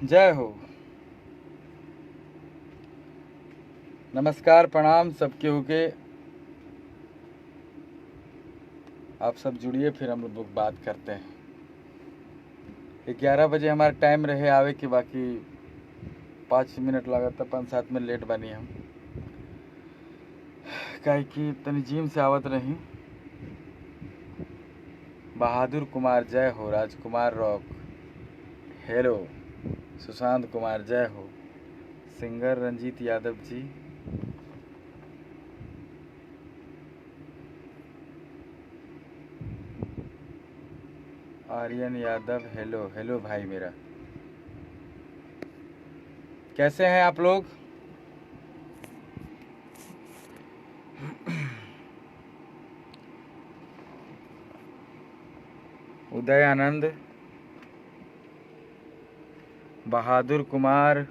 जय हो। नमस्कार प्रणाम सबके होके। आप सब जुड़िए, फिर हम लोग बात करते हैं। 11 बजे हमारा टाइम रहे आवे के, बाकी 5 मिनट लगा था, 5-7 मिनट लेट बनी हम काहे कि तनी जिम से आवत रही। बहादुर कुमार जय हो, राजकुमार रॉक हेलो, सुशांत कुमार जय हो, singer Ranjit Yadav ji, Aryan Yadav hello hello भाई मेरा। कैसे हैं आप लोग? उदय आनंद, बहादुर कुमार,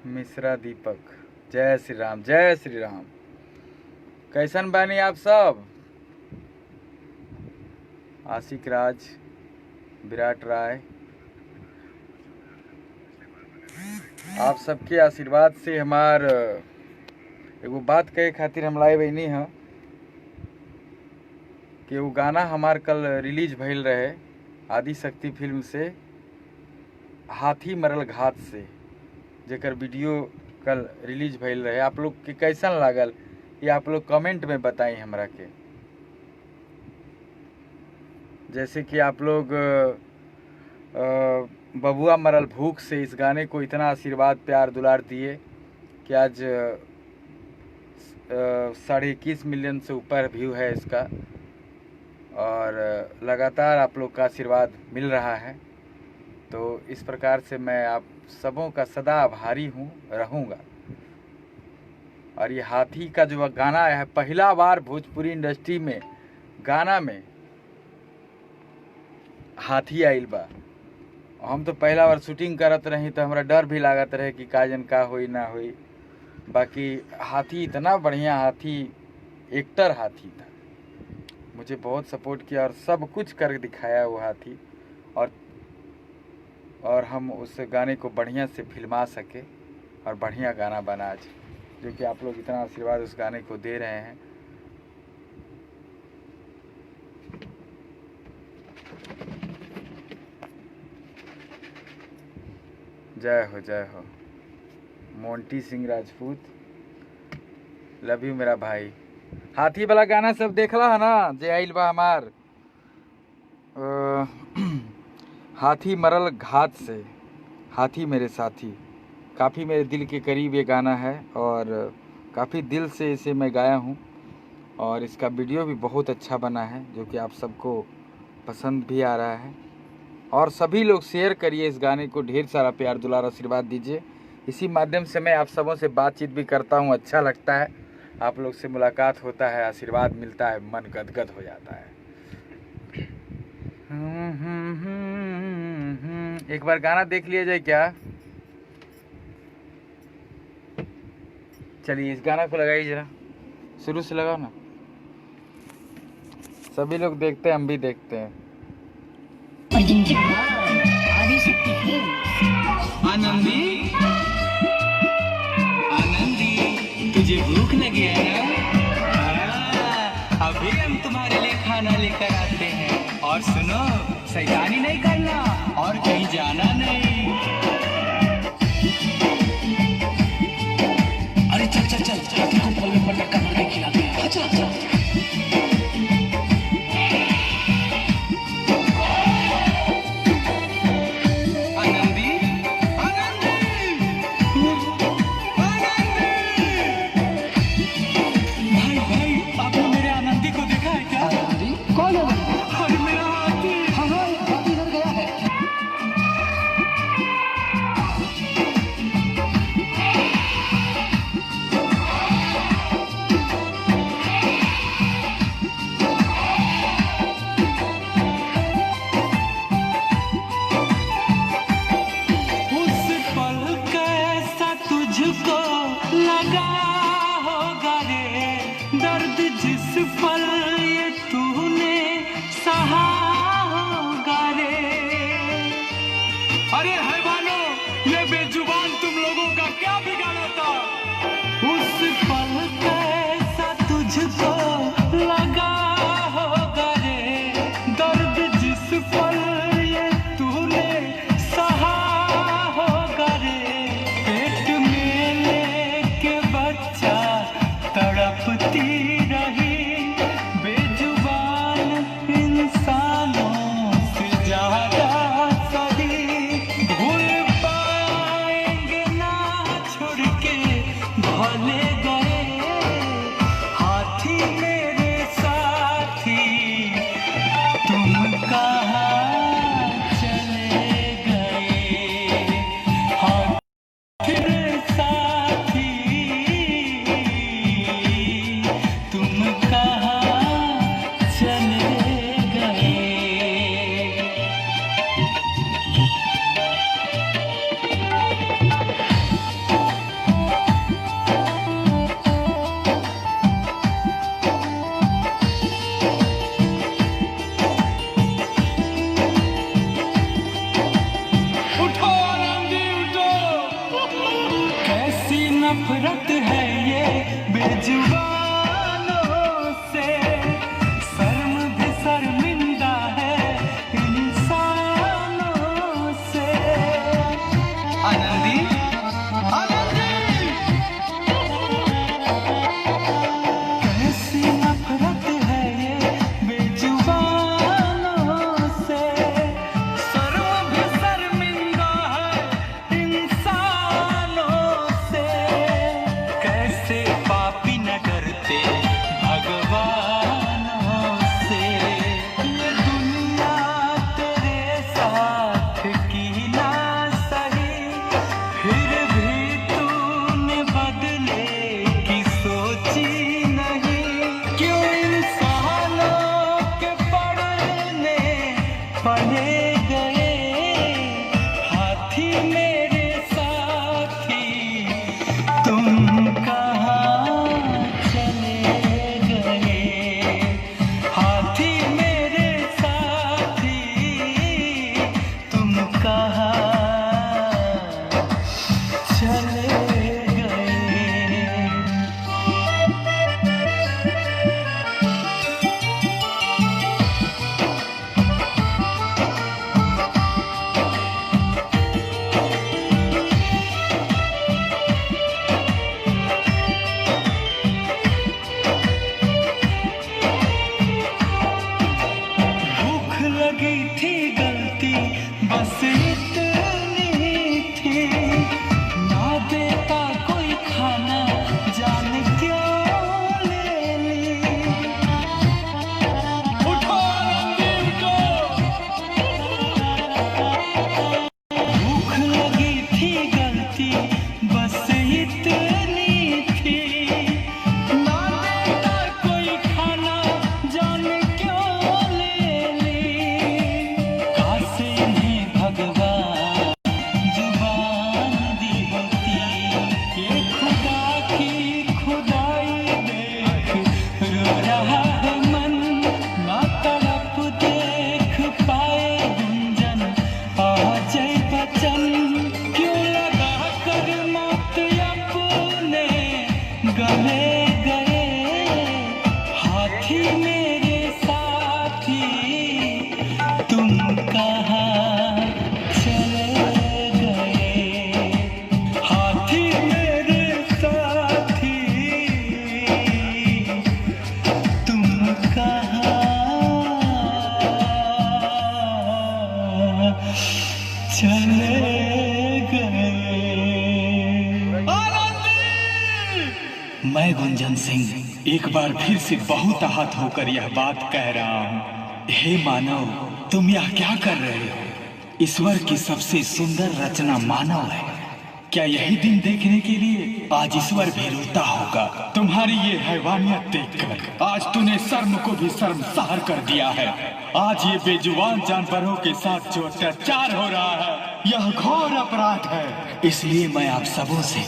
मिश्रा दीपक, जय श्री राम जय श्री राम। कैसन बानी आप सब? आशिक राज, विराट राय, आप सबके आशीर्वाद से हमार एगो बात कहे खातिर हम लाए बनी हैं कि वो गाना हमार कल रिलीज भइल रहे आदि शक्ति फिल्म से, हाथी मरल घात से, जेकर वीडियो कल रिलीज भइल रहे। आप लोग के कैसन लागल ये आप लोग कमेंट में बताई हमरा के। जैसे कि आप लोग बबुआ मरल भूख से इस गाने को इतना आशीर्वाद प्यार दुलार दिए कि आज 21.5 मिलियन से ऊपर व्यू है इसका, और लगातार आप लोग का आशीर्वाद मिल रहा है। तो इस प्रकार से मैं आप सबों का सदा आभारी हूँ, रहूँगा। और ये हाथी का जो गाना है, पहला बार भोजपुरी इंडस्ट्री में गाना में हाथी आइल बा। हम तो पहला बार शूटिंग करत रही तो हमरा डर भी लागत रहे कि काजन का होई ना होई। बाकी हाथी इतना बढ़िया हाथी, एक्टर हाथी था, मुझे बहुत सपोर्ट किया और सब कुछ कर दिखाया वो हाथी। और हम उस गाने को बढ़िया से फिल्मा सके और बढ़िया गाना बना आज, जो कि आप लोग इतना आशीर्वाद उस गाने को दे रहे हैं। जय हो जय हो। Monty Singh Rajput, love you मेरा भाई। हाथी वाला गाना सब देखला है ना, जे आइल बा हमार हाथी मरल घात से, हाथी मेरे साथी, काफ़ी मेरे दिल के करीब ये गाना है और काफ़ी दिल से इसे मैं गाया हूँ। और इसका वीडियो भी बहुत अच्छा बना है, जो कि आप सबको पसंद भी आ रहा है। और सभी लोग शेयर करिए इस गाने को, ढेर सारा प्यार दुलार आशीर्वाद दीजिए। इसी माध्यम से मैं आप सबों से बातचीत भी करता हूँ, अच्छा लगता है, आप लोग से मुलाकात होता है, आशीर्वाद मिलता है, मन गदगद हो जाता है। एक बार गाना देख लिया जाए क्या? चलिए इस गाना को लगाइए जरा, शुरू से लगाओ ना। सभी लोग देखते हैं, हम भी देखते हैं। आनंदी आनंदी, तुझे भूख लगी है ना? अभी हम तुम्हारे लिए खाना लेकर आते हैं। और सुनो, शैतानी नहीं करना और कहीं जाना नहीं। अरे चल चल चल, हाथी को फल में पटका मार के खिलाते हैं। अच्छा अच्छा। मेरे साथी तुम कहाँ चले गए, हाथी मेरे साथी तुम कहाँ चले गए। मैं गुंजन सिंह एक बार फिर से बहुत आहत होकर यह बात कह रहा हूँ, हे मानव तुम यह क्या कर रहे हो? ईश्वर की सबसे सुंदर रचना मानव है। क्या यही दिन देखने के लिए आज ईश्वर भी रोता होगा? तुम्हारी ये हैवानियत देखकर आज तूने शर्म को भी शर्मसार कर दिया है। आज ये बेजुबान जानवरों के साथ जो अत्याचार हो रहा है यह घोर अपराध है। इसलिए मैं आप सबों से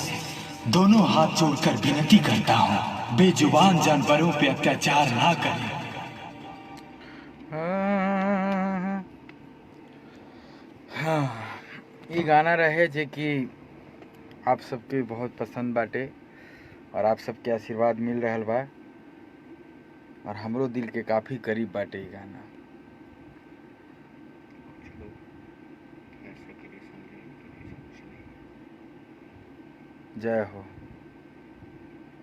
दोनों हाथ जोड़कर विनती करता हूँ, बेजुबान जानवरों पे अत्याचार ना करें। हाँ, ये गाना रहे जे कि आप सबके बहुत पसंद बाटे और आप सबके आशीर्वाद मिल रहल बा और हमरो दिल के काफ़ी करीब बाटे ये गाना। जय हो।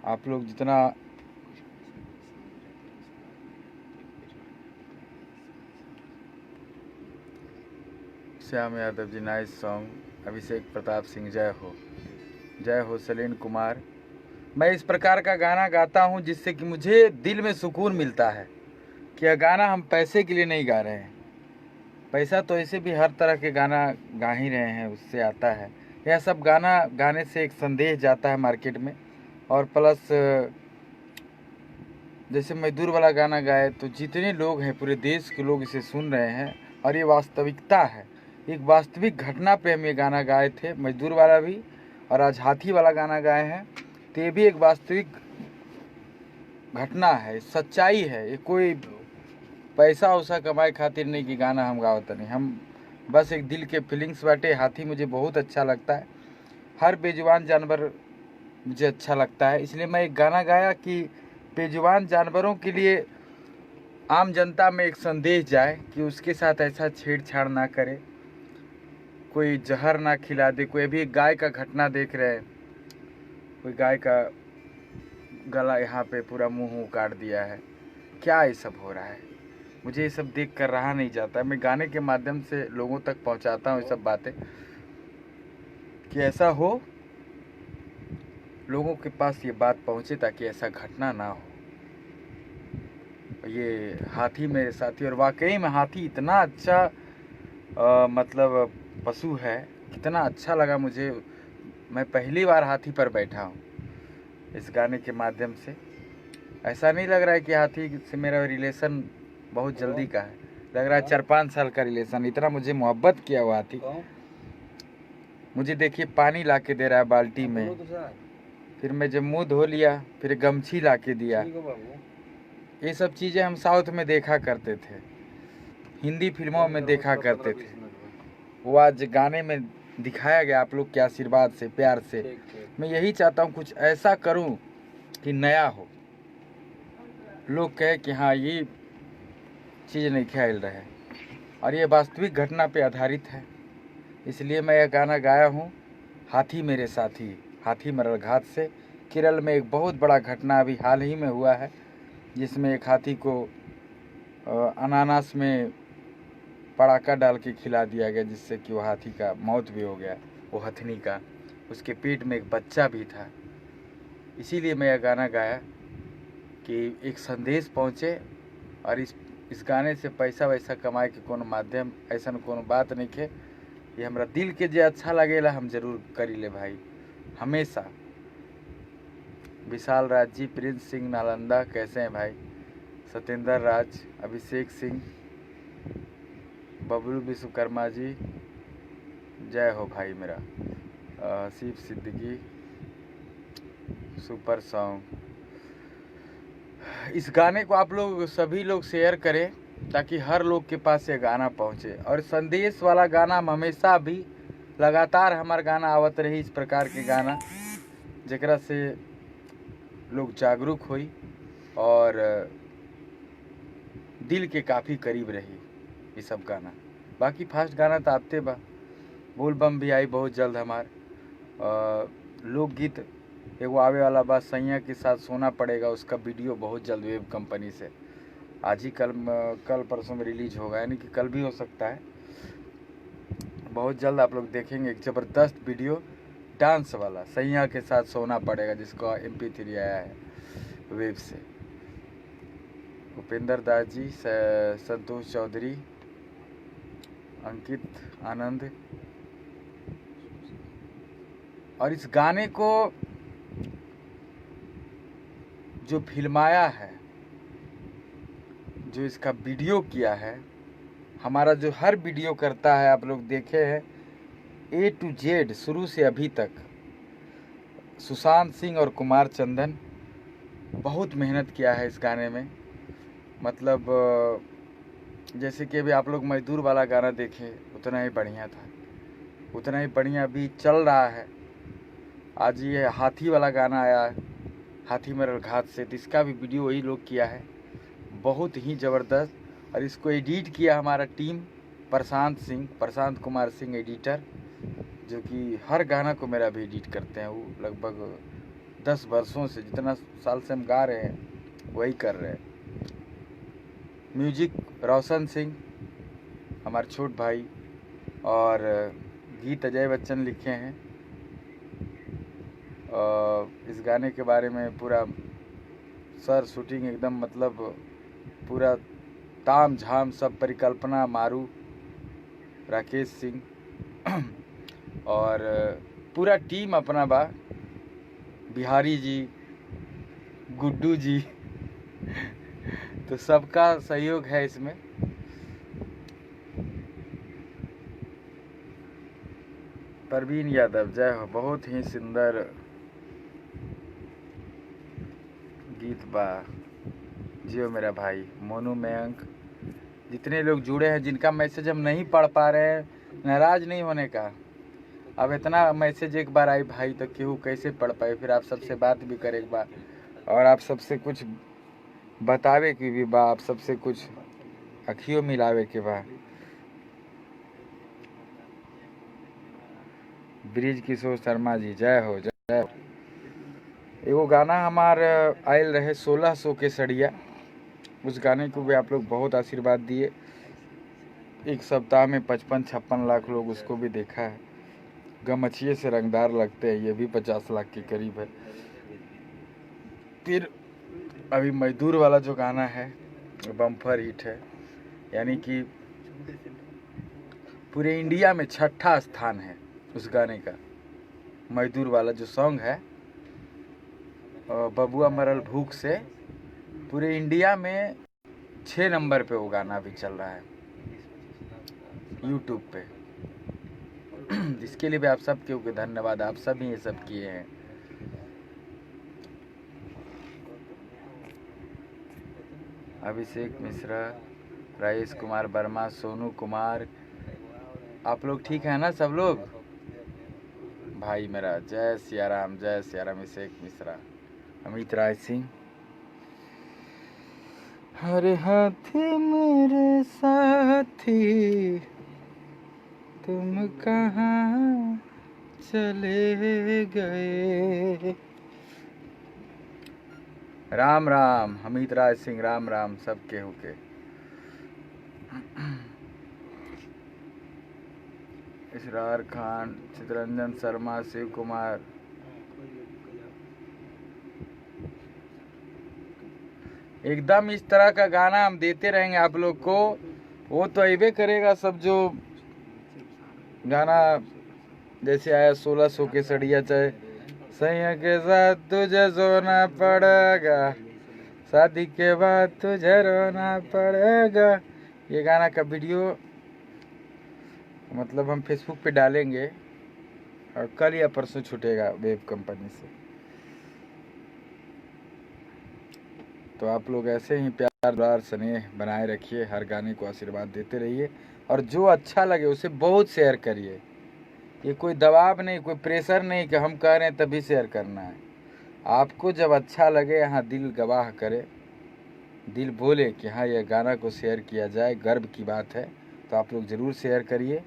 आप लोग जितना श्याम यादव जी नाइस सॉन्ग। अभिषेक प्रताप सिंह जय हो। जय हो सलीन कुमार। मैं इस प्रकार का गाना गाता हूँ जिससे कि मुझे दिल में सुकून मिलता है कि यह गाना हम पैसे के लिए नहीं गा रहे हैं। पैसा तो ऐसे भी हर तरह के गाना गा ही रहे हैं, उससे आता है। यह सब गाना गाने से एक संदेश जाता है मार्केट में, और प्लस जैसे मजदूर वाला गाना गाए तो जितने लोग हैं पूरे देश के लोग इसे सुन रहे हैं और ये वास्तविकता है। एक वास्तविक घटना पे हम ये गाना गाए थे, मजदूर वाला भी, और आज हाथी वाला गाना गाए हैं। तो ये भी एक वास्तविक घटना है, सच्चाई है। ये कोई पैसा वैसा कमाए खातिर नहीं कि गाना हम गावत नहीं, हम बस एक दिल के फीलिंग्स बाटे। हाथी मुझे बहुत अच्छा लगता है, हर बेजुबान जानवर मुझे अच्छा लगता है, इसलिए मैं एक गाना गाया कि बेजुबान जानवरों के लिए आम जनता में एक संदेश जाए कि उसके साथ ऐसा छेड़छाड़ ना करे, कोई जहर ना खिला दे। कोई अभी एक गाय का घटना देख रहे हैं, कोई गाय का गला यहाँ पे पूरा मुंह काट दिया है। क्या ये सब हो रहा है? मुझे ये सब देख कर रहा नहीं जाता है। मैं गाने के माध्यम से लोगों तक पहुंचाता हूँ ये सब बातें कि ऐसा हो, लोगों के पास ये बात पहुंचे ताकि ऐसा घटना ना हो। ये हाथी मेरे साथी, और वाकई में हाथी इतना अच्छा मतलब पशु है, कितना अच्छा लगा मुझे। मैं पहली बार हाथी पर बैठा हूँ इस गाने के माध्यम से। ऐसा नहीं लग रहा है कि हाथी से मेरा रिलेशन बहुत जल्दी का है, लग रहा है 4-5 साल का रिलेशन। इतना मुझे मोहब्बत किया हुआ हाथी। मुझे देखिए पानी ला के दे रहा है बाल्टी में, फिर मैं जब मुँह धो लिया फिर गमछी ला के दिया। ये सब चीज़ें हम साउथ में देखा करते थे, हिंदी फिल्मों में देखा करते थे, वो आज गाने में दिखाया गया आप लोग के आशीर्वाद से, प्यार से। मैं यही चाहता हूँ कुछ ऐसा करूँ कि नया हो, लोग कहे कि हाँ ये चीज़ नहीं खेल रहे, और ये वास्तविक घटना पे आधारित है। इसलिए मैं यह गाना गाया हूँ, हाथी मेरे साथी। हाथी मरल घात से केरल में एक बहुत बड़ा घटना अभी हाल ही में हुआ है, जिसमें एक हाथी को अनानास में पड़ाका डाल के खिला दिया गया, जिससे कि वो हाथी का मौत भी हो गया, वो हथनी का। उसके पेट में एक बच्चा भी था। इसीलिए मैं यह गाना गाया कि एक संदेश पहुँचे, और इस गाने से पैसा वैसा कमाए के कोनो माध्यम ऐसा कोनो बात नहीं है। ये हमरा दिल के जे अच्छा लगेला हम जरूर करी ले भाई, हमेशा। विशाल राज जी, प्रिंस सिंह नालंदा कैसे हैं भाई? सत्येंद्र राज, अभिषेक सिंह, बबलू विश्वकर्मा जी जय हो भाई मेरा। Shiv Siddiqui super song. इस गाने को आप लोग सभी लोग शेयर करें ताकि हर लोग के पास ये गाना पहुंचे। और संदेश वाला गाना हमेशा भी लगातार हमारा गाना आवत रही, इस प्रकार के गाना जकरा से लोग जागरूक होई और दिल के काफ़ी करीब रही ये सब गाना। बाकी फास्ट गाना तो आपते बा। बोल बम भी आई बहुत जल्द हमार। लोकगीत एगो आवे वाला बा, सैया के साथ सोना पड़ेगा, उसका वीडियो बहुत जल्द वेब कंपनी से आज ही कल परसों में रिलीज होगा, यानी कि कल भी हो सकता है। बहुत जल्द आप लोग देखेंगे एक ज़बरदस्त वीडियो डांस वाला, सैया के साथ सोना पड़ेगा, जिसका MP3 आया है वेब से। उपेंद्र दास जी, संतोष चौधरी, अंकित आनंद। और इस गाने को जो फिल्माया है, जो इसका वीडियो किया है, हमारा जो हर वीडियो करता है, आप लोग देखे हैं A to Z शुरू से अभी तक, सुशांत सिंह और कुमार चंदन बहुत मेहनत किया है इस गाने में। मतलब जैसे कि अभी आप लोग मजदूर वाला गाना देखे, उतना ही बढ़िया था, उतना ही बढ़िया अभी चल रहा है। आज ये हाथी वाला गाना आया है, हाथी मरल घात से, तो इसका भी वीडियो वही लोग किया है, बहुत ही ज़बरदस्त। और इसको एडिट किया हमारा टीम, प्रशांत कुमार सिंह एडिटर, जो कि हर गाना को मेरा भी एडिट करते हैं। वो लगभग 10 वर्षों से, जितना साल से हम गा रहे हैं वही कर रहे हैं। म्यूजिक रोशन सिंह हमारे छोट भाई, और गीत अजय बच्चन लिखे हैं। इस गाने के बारे में पूरा सर शूटिंग एकदम, मतलब पूरा ताम झाम सब परिकल्पना मारू, राकेश सिंह और पूरा टीम अपना बा, बिहारी जी, गुड्डू जी तो सबका सहयोग है इसमें। परवीन यादव, जय हो, बहुत ही सुंदर गीत बा। जियो मेरा भाई। मोनू मयंक, जितने लोग जुड़े हैं, जिनका मैसेज हम नहीं पढ़ पा रहे हैं, नाराज नहीं होने का। अब इतना मैसेज एक बार आई भाई, तो क्यों कैसे पढ़ पाए, फिर आप सबसे बात भी करे एक बार, और आप सबसे कुछ बतावे की भी बा, आप सबसे कुछ अखियों मिलावे के बा। ब्रिज किशोर शर्मा जी, जय हो जय हो। एगो गाना हमार आयल रहे 1600 के सड़िया, उस गाने को भी आप लोग बहुत आशीर्वाद दिए। एक सप्ताह में 55-56 लाख लोग उसको भी देखा है। गमछिए से रंगदार लगते हैं, ये भी 50 लाख के करीब है। फिर अभी मजदूर वाला जो गाना है बम्पर हिट है, यानी कि पूरे इंडिया में 6ठा स्थान है उस गाने का। मजदूर वाला जो सॉन्ग है, बबुआ मरल भूख से, पूरे इंडिया में 6 नंबर पे वो गाना भी चल रहा है यूट्यूब पे। जिसके लिए भी आप सब के धन्यवाद, आप सब ही ये सब किए हैं। अभिषेक मिश्रा, राजेश कुमार वर्मा, सोनू कुमार, आप लोग ठीक है ना सब लोग? भाई मेरा, जय सिया राम, जय सिया राम। अभिषेक मिश्रा, अमित राय सिंह। हरे हाथी मेरे साथी, तुम कहाँ चले गए। राम राम अमित राय सिंह, राम राम सबके होके। इसरार खान, चितरंजन शर्मा, शिव कुमार, एकदम इस तरह का गाना हम देते रहेंगे आप लोग को। वो तो अबे करेगा सब, जो गाना जैसे आया 1600 के सड़िया, चाहे सैया के साथ तुझे सोना पड़ेगा, शादी के बाद तुझे रोना पड़ेगा, ये गाना का वीडियो मतलब हम फेसबुक पे डालेंगे, और कल या परसों छूटेगा वेब कंपनी से। तो आप लोग ऐसे ही प्यार दुलार स्नेह बनाए रखिए, हर गाने को आशीर्वाद देते रहिए, और जो अच्छा लगे उसे बहुत शेयर करिए। ये कोई दबाव नहीं, कोई प्रेशर नहीं कि हम कह रहे हैं तभी शेयर करना है। आपको जब अच्छा लगे, यहाँ दिल गवाह करे, दिल बोले कि हाँ यह गाना को शेयर किया जाए, गर्व की बात है, तो आप लोग ज़रूर शेयर करिए।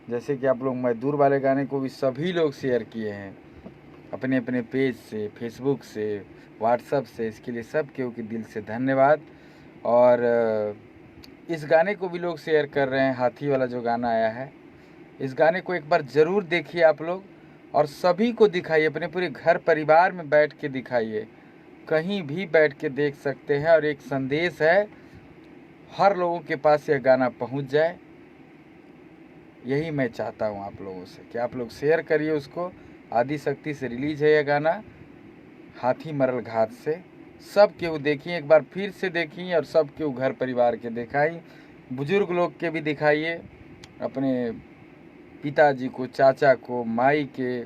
जैसे कि आप लोग मजदूर वाले गाने को भी सभी लोग शेयर किए हैं अपने अपने पेज से, फेसबुक से, व्हाट्सएप से। इसके लिए सब केहू के दिल से धन्यवाद। और इस गाने को भी लोग शेयर कर रहे हैं, हाथी वाला जो गाना आया है, इस गाने को एक बार ज़रूर देखिए आप लोग, और सभी को दिखाइए, अपने पूरे घर परिवार में बैठ के दिखाइए, कहीं भी बैठ के देख सकते हैं। और एक संदेश है, हर लोगों के पास यह गाना पहुंच जाए, यही मैं चाहता हूं आप लोगों से कि आप लोग शेयर करिए उसको। आदिशक्ति से रिलीज है यह गाना, हाथी मरल घात से। सब केहू देखिए, एक बार फिर से देखिए, और सब केहू घर परिवार के दिखाई, बुजुर्ग लोग के भी दिखाइए, अपने पिताजी को, चाचा को, माई के,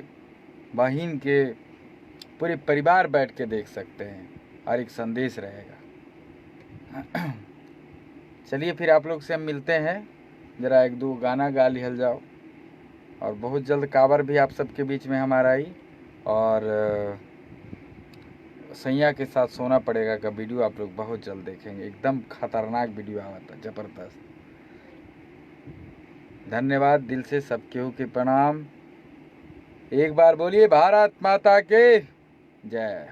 बहन के, पूरे परिवार बैठ के देख सकते हैं, और एक संदेश रहेगा। चलिए फिर आप लोग से हम मिलते हैं, ज़रा एक दो गाना गा लिहल जाओ, और बहुत जल्द कावर भी आप सबके बीच में हमारा आई, और सैया के साथ सोना पड़ेगा का वीडियो आप लोग बहुत जल्द देखेंगे। एकदम खतरनाक वीडियो आया था, ज़बरदस्त। धन्यवाद दिल से, सब केहू के प्रणाम। एक बार बोलिए भारत माता के जय।